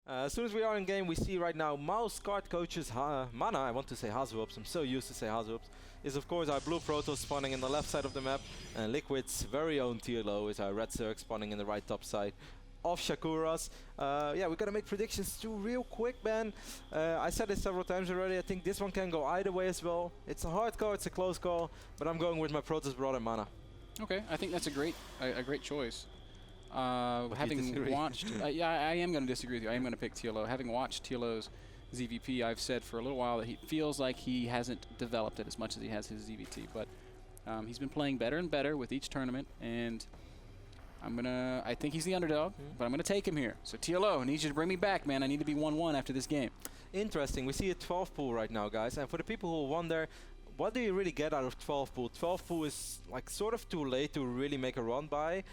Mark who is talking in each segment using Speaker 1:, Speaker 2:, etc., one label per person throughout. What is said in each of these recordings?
Speaker 1: As soon as we are in game, we see right now Mouse card coaches Mana, I want to say Hazuops, I'm so used to say Hazuops, is of course our blue Protoss spawning in the left side of the map, and Liquid's very own TLO is our red Zerg spawning in the right top side of Shakuras. Yeah, we're gonna make predictions too real quick, man. I said it several times already, I think this one can go either way as well. It's a hard call, it's a close call, but I'm going with my Protoss brother Mana. Okay,
Speaker 2: I think that's a great choice. Having watched, yeah, I am going to disagree with you. I am going to pick TLO. Having watched TLO's ZVP, I've said for a little while that he feels like he hasn't developed it as much as he has his ZVT, but he's been playing better and better with each tournament, and I think he's the underdog, but I'm going to take him here. So TLO, I need you to bring me back, man. I need to be 1-1 after this game.
Speaker 1: Interesting. We see a 12 pool right now, guys, and for the people who wonder, what do you really get out of 12 pool? 12 pool is like sort of too late to really make a run by.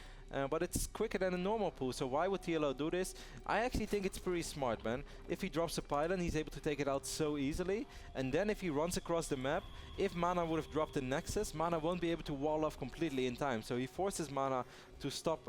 Speaker 1: But it's quicker than a normal pool, so why would TLO do this? I actually think it's pretty smart, man. If he drops a pylon, he's able to take it out so easily, and then if he runs across the map, if Mana would have dropped the Nexus, Mana won't be able to wall off completely in time, so he forces Mana to stop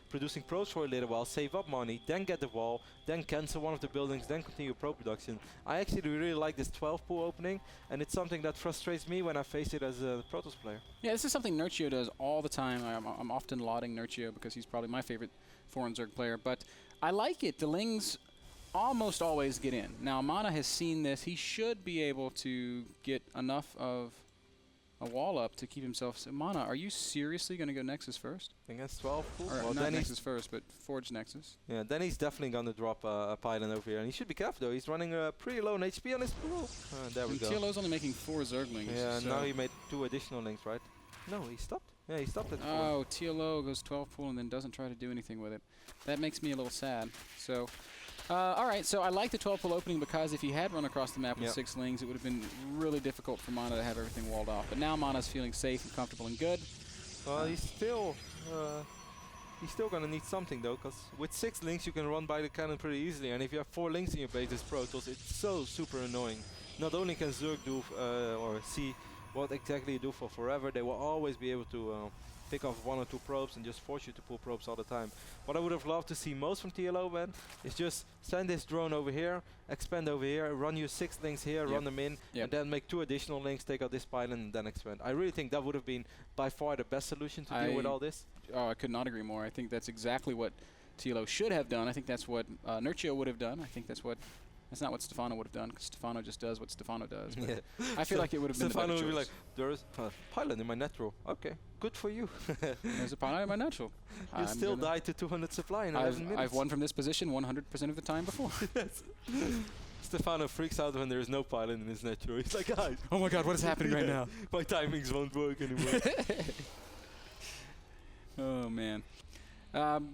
Speaker 1: producing probes for a little while, save up money, then get the wall, then cancel one of the buildings, then continue probe production. I actually really like this 12 pool opening, and it's something that frustrates me when I face it as a Protoss player.
Speaker 2: Yeah, this is something Nerchio does all the time. I'm often lauding Nerchio because he's probably my favorite foreign Zerg player, but I like it. The Lings almost always get in. Now, Mana has seen this. He should be able to get enough of a wall up to keep himself. So Mana, are you seriously going to go Nexus first?
Speaker 1: Against 12 pool?
Speaker 2: Well, not Nexus first, but Forge Nexus.
Speaker 1: Yeah, then he's definitely going to drop a pylon over here. And he should be careful, though. He's running pretty low on HP on his pool. There we go.
Speaker 2: TLO's only making 4 Zerglings.
Speaker 1: Yeah,
Speaker 2: so
Speaker 1: now he made 2 additional links, right? No, he stopped. Yeah, he stopped at 4.
Speaker 2: Oh, TLO goes 12 pool and then doesn't try to do anything with it. That makes me a little sad. So, all right, so I like the 12 pool opening because if he had run across the map with 6 Lings, it would have been really difficult for Mana to have everything walled off. But now Mana's feeling safe and comfortable and good.
Speaker 1: Well, he's still going to need something, though, because with 6 Lings, you can run by the cannon pretty easily. And if you have 4 Lings in your base as Protoss, it's so super annoying. Not only can Zerg do or see what exactly you do for forever, they will always be able to pick off 1 or 2 probes and just force you to pull probes all the time. What I would have loved to see most from TLO, man, is just send this drone over here, expand over here, run your 6 links here, run them in, and then make 2 additional links, take out this pylon, and then expand. I really think that would have been by far the best solution to deal with all this.
Speaker 2: Oh, I could not agree more. I think that's exactly what TLO should have done. I think that's what Nerchio would have done. I think that's not what Stefano would have done, because Stefano just does what Stefano does. Yeah. I feel like it would have been
Speaker 1: Stefano
Speaker 2: a better
Speaker 1: would be
Speaker 2: choice.
Speaker 1: like, there's a pylon in my netro. Okay, good for you.
Speaker 2: There's a pylon in my netro.
Speaker 1: You still died to 200 supply in 11 minutes.
Speaker 2: I've won from this position 100% of the time before.
Speaker 1: Stefano freaks out when there is no pylon in his netro. He's like, guys,
Speaker 2: oh my god, what is happening right now?
Speaker 1: My timings won't work anymore.
Speaker 2: Oh man.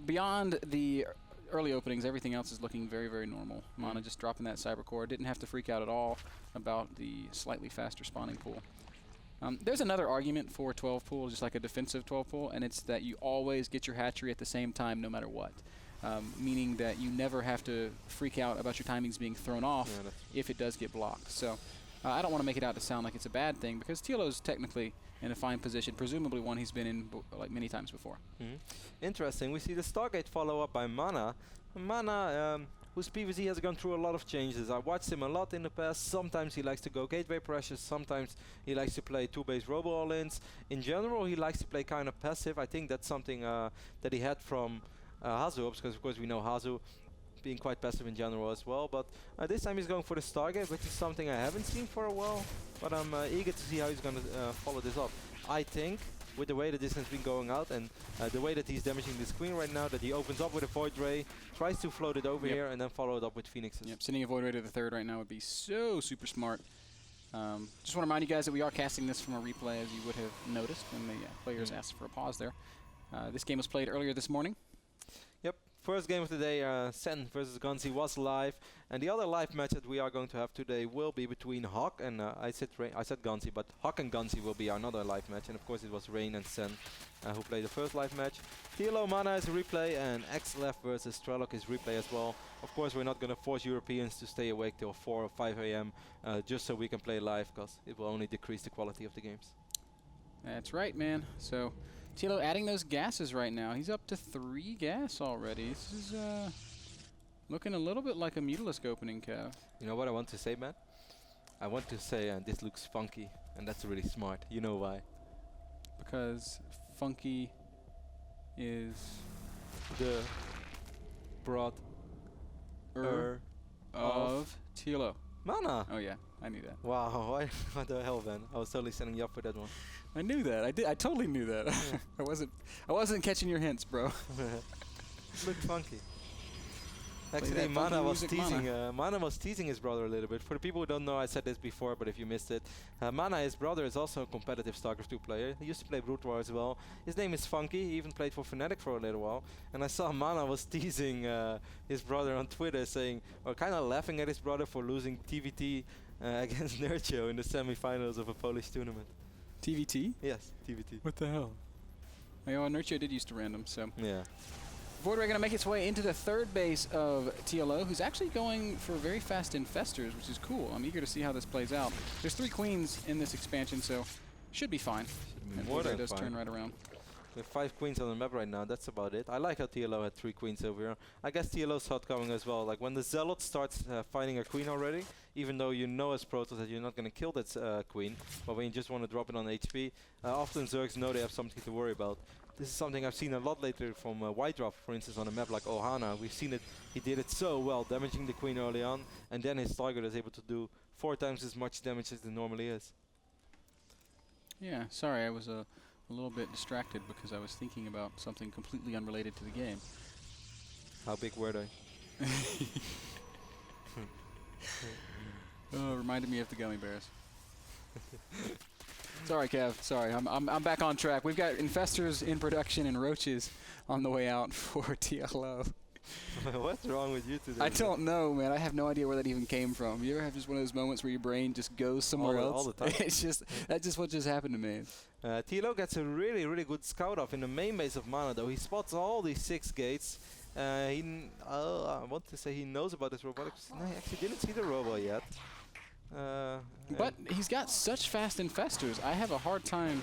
Speaker 2: Beyond the early openings, everything else is looking very, very normal. Mana just dropping that Cyber Core. Didn't have to freak out at all about the slightly faster spawning pool. There's another argument for 12 pool, just like a defensive 12 pool, and it's that you always get your hatchery at the same time no matter what. Meaning that you never have to freak out about your timings being thrown off if it does get blocked. So I don't want to make it out to sound like it's a bad thing, because TLO's technically in a fine position, presumably one he's been in like many times before.
Speaker 1: Interesting. We see the Stargate follow up by Mana. Mana, whose PvZ has gone through a lot of changes. I watched him a lot in the past. Sometimes he likes to go gateway pressures, sometimes he likes to play 2-base robo all-ins. In general, he likes to play kind of passive. I think that's something that he had from Hazuops, because of course we know Hazu being quite passive in general as well, but this time he's going for the Stargate, which is something I haven't seen for a while, but I'm eager to see how he's going to follow this up. I think with the way that this has been going out and the way that he's damaging this queen right now, that he opens up with a Void Ray, tries to float it over here, and then follow it up with Phoenixes.
Speaker 2: Yep, sending a Void Ray to the 3rd right now would be so super smart. Just want to remind you guys that we are casting this from a replay, as you would have noticed when the players asked for a pause there. This game was played earlier this morning.
Speaker 1: Yep. First game of the day, Sen versus Gunzi was live, and the other live match that we are going to have today will be between Hawk and I said Gunzi, but Hawk and Gunzi will be another live match, and of course it was Rain and Sen who played the first live match. TLO Mana is a replay, and XLF versus Strelok is replay as well. Of course, we're not going to force Europeans to stay awake till 4 or 5 a.m. Just so we can play live, because it will only decrease the quality of the games.
Speaker 2: That's right, man. So TLO adding those gases right now. He's up to 3 gas already. This is Looking a little bit like a Mutalisk opening, Kev.
Speaker 1: You know what I want to say, man? I want to say this looks funky, and that's really smart. You know why?
Speaker 2: Because funky is
Speaker 1: The broad
Speaker 2: of TLO.
Speaker 1: Mana.
Speaker 2: Oh yeah, I knew that.
Speaker 1: Wow, what the hell, man? I was totally setting you up for that one.
Speaker 2: I knew that. I totally knew that.
Speaker 1: Yeah.
Speaker 2: I wasn't catching your hints, bro.
Speaker 1: Looked funky.
Speaker 2: Play
Speaker 1: Actually,
Speaker 2: that
Speaker 1: Mana
Speaker 2: funky
Speaker 1: was
Speaker 2: music,
Speaker 1: teasing.
Speaker 2: Mana.
Speaker 1: Mana was teasing his brother a little bit. For the people who don't know, I said this before, but if you missed it, Mana, his brother, is also a competitive StarCraft 2 player. He used to play Brood War as well. His name is Funky. He even played for Fnatic for a little while. And I saw Mana was teasing his brother on Twitter, saying, or kind of laughing at his brother for losing TVT against Nerdcho in the semi-finals of a Polish tournament.
Speaker 2: TVT?
Speaker 1: Yes, TVT.
Speaker 2: What the hell? Oh, Nurture did used to random, so.
Speaker 1: Yeah.
Speaker 2: Void Ray going to make its way into the third base of TLO, who's actually going for very fast infestors, which is cool. I'm eager to see how this plays out. There's 3 queens in this expansion, so should be fine. And
Speaker 1: More
Speaker 2: Void Ray
Speaker 1: than
Speaker 2: does
Speaker 1: fine.
Speaker 2: turn right around.
Speaker 1: We have 5 queens on the map right now, that's about it. I like how TLO had 3 queens over here. I guess TLO saw it coming as well. Like when the Zealot starts fighting a queen already, even though you know as Protoss that you're not going to kill that queen, but when you just want to drop it on HP, often Zergs know they have something to worry about. This is something I've seen a lot later from White Drop, for instance, on a map like Ohana. We've seen it, he did it so well, damaging the queen early on, and then his target is able to do 4 times as much damage as it normally is.
Speaker 2: Yeah, sorry, I was a little bit distracted because I was thinking about something completely unrelated to the game.
Speaker 1: How big were they?
Speaker 2: Oh, reminded me of the gummy bears. Sorry, Kev. Sorry, I'm back on track. We've got infestors in production and roaches on the way out for TLO.
Speaker 1: What's wrong with you today?
Speaker 2: I don't know, man. I have no idea where that even came from. You ever have just one of those moments where your brain just goes somewhere else?
Speaker 1: All the time.
Speaker 2: It's just that's just what just happened to me.
Speaker 1: TLO gets a really, really good scout off in the main base of Mana, though. He spots all these 6 gates. I want to say he knows about this robotics. No, he actually didn't see the robo yet.
Speaker 2: But he's got such fast infestors. I have a hard time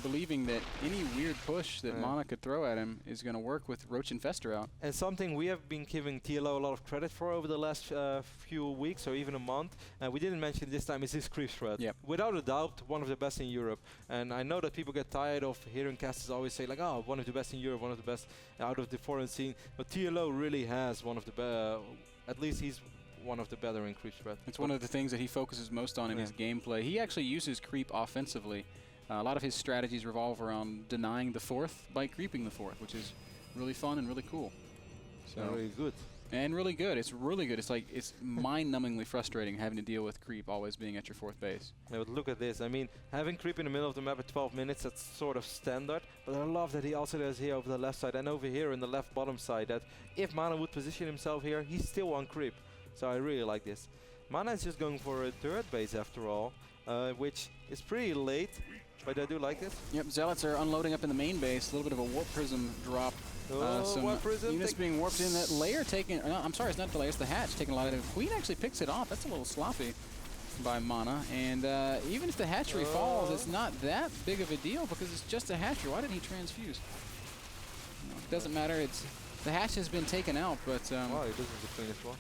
Speaker 2: believing that any weird push that Mana could throw at him is going to work with Roach Infestor out.
Speaker 1: And something we have been giving TLO a lot of credit for over the last few weeks or even a month, we didn't mention this time, is his creep threat.
Speaker 2: Yep.
Speaker 1: Without a doubt, one of the best in Europe. And I know that people get tired of hearing casters always say like, oh, one of the best in Europe, one of the best out of the foreign scene. But TLO really has one of the best, at least he's one of the better in creep threat.
Speaker 2: It's one of the things that he focuses most on in his gameplay. He actually uses creep offensively. A lot of his strategies revolve around denying the 4th by creeping the 4th, which is really fun and really cool. So
Speaker 1: really good.
Speaker 2: And really good. It's really good. It's like it's mind-numbingly frustrating having to deal with creep always being at your 4th base.
Speaker 1: Yeah, but look at this. I mean, having creep in the middle of the map at 12 minutes, that's sort of standard. But I love that he also does here over the left side and over here in the left bottom side that if Mana would position himself here, he's still on creep. So I really like this. Mana is just going for a 3rd base after all, which is pretty late, but I do like this.
Speaker 2: Yep, Zealots are unloading up in the main base. A little bit of a warp prism drop. Some
Speaker 1: Warp prism
Speaker 2: units being warped in. That layer taking, I'm sorry, it's not the layer, it's the hatch taking a lot of it. Queen actually picks it off. That's a little sloppy by Mana. And even if the hatchery falls, it's not that big of a deal because it's just a hatchery. Why didn't he transfuse? No, it doesn't matter. It's the hatch has been taken out, but
Speaker 1: wow, he doesn't finish one.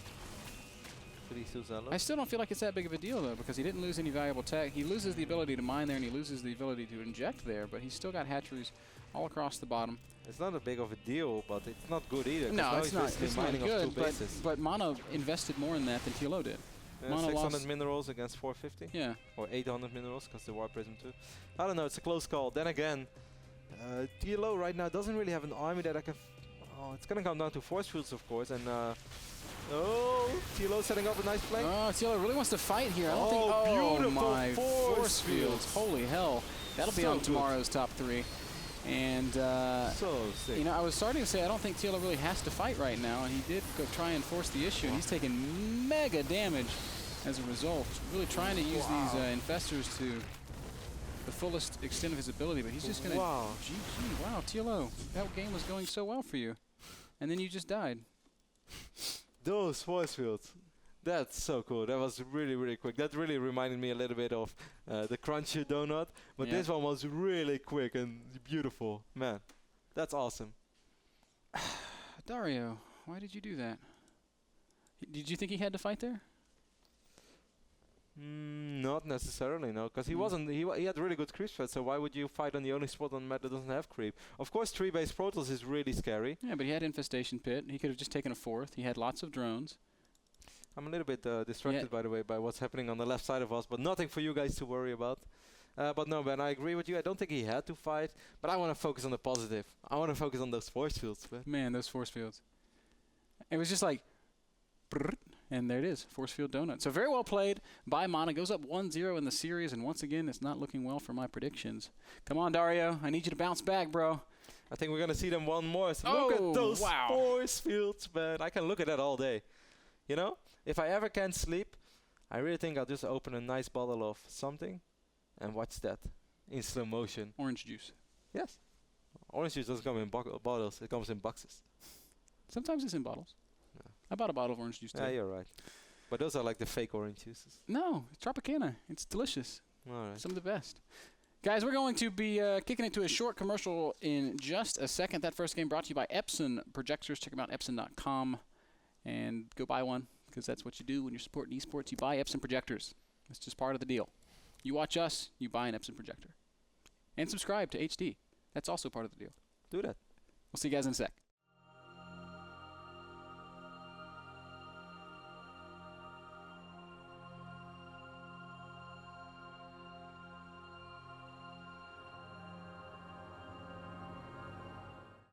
Speaker 2: I still don't feel like it's that big of a deal, though, because he didn't lose any valuable tech. He loses the ability to mine there, and he loses the ability to inject there, but he's still got hatcheries all across the bottom.
Speaker 1: It's not a big of a deal, but it's not good either.
Speaker 2: No, it's not. It's not good,
Speaker 1: but
Speaker 2: Mana invested more in that than TLO did.
Speaker 1: Mana 600 minerals against 450?
Speaker 2: Yeah.
Speaker 1: Or 800 minerals, because the Warp Prism too. I don't know, it's a close call. Then again, TLO right now doesn't really have an army that I can... Oh, it's going to come down to force fields, of course, and... Oh, TLO setting up a nice flank.
Speaker 2: Oh, TLO really wants to fight here. I don't think.
Speaker 1: Oh, beautiful
Speaker 2: my force fields! Holy hell, that'll be on tomorrow's top 3. And
Speaker 1: so sick.
Speaker 2: You know, I was starting to say I don't think TLO really has to fight right now, and he did go try and force the issue, and he's taking mega damage as a result. Really trying to use these infestors to the fullest extent of his ability, but he's just gonna.
Speaker 1: Wow.
Speaker 2: GG. Wow, TLO, that game was going so well for you, and then you just died.
Speaker 1: Those force fields, that's so cool. That was really, really quick. That really reminded me a little bit of the Crunchy Donut, but this one was really quick and beautiful. Man, that's awesome.
Speaker 2: Dario, why did you do that? Did you think he had to fight there?
Speaker 1: Not necessarily, no, because he wasn't. He had really good creep spread. So why would you fight on the only spot on the map that doesn't have creep? Of course, tree-based Protoss is really scary.
Speaker 2: Yeah, but he had infestation pit. He could have just taken a 4th. He had lots of drones.
Speaker 1: I'm a little bit distracted, by the way, by what's happening on the left side of us, but nothing for you guys to worry about. But no, Ben, I agree with you. I don't think he had to fight, but I want to focus on the positive. I want to focus on those force fields.
Speaker 2: Man, those force fields. It was just like, brrrt, and there it is, force field donut. So very well played by Mana. Goes up 1-0 in the series, and once again, it's not looking well for my predictions. Come on, Dario. I need you to bounce back, bro.
Speaker 1: I think we're going to see them one more. So look at those force fields, man. I can look at that all day. You know, if I ever can't sleep, I really think I'll just open a nice bottle of something and watch that in slow motion.
Speaker 2: Orange juice.
Speaker 1: Yes. Orange juice doesn't come in bottles. It comes in boxes.
Speaker 2: Sometimes it's in bottles. Yeah. I bought a bottle of orange juice, too.
Speaker 1: Yeah, you're right. But those are like the fake orange juices.
Speaker 2: No, it's Tropicana. It's delicious.
Speaker 1: All right.
Speaker 2: Some of the best. Guys, we're going to be kicking it to a short commercial in just a second. That first game brought to you by Epson Projectors. Check them out, epson.com, and go buy one, because that's what you do when you're supporting esports. You buy Epson Projectors. It's just part of the deal. You watch us, you buy an Epson projector. And subscribe to HD. That's also part of the deal.
Speaker 1: Do that.
Speaker 2: We'll see you guys in a sec.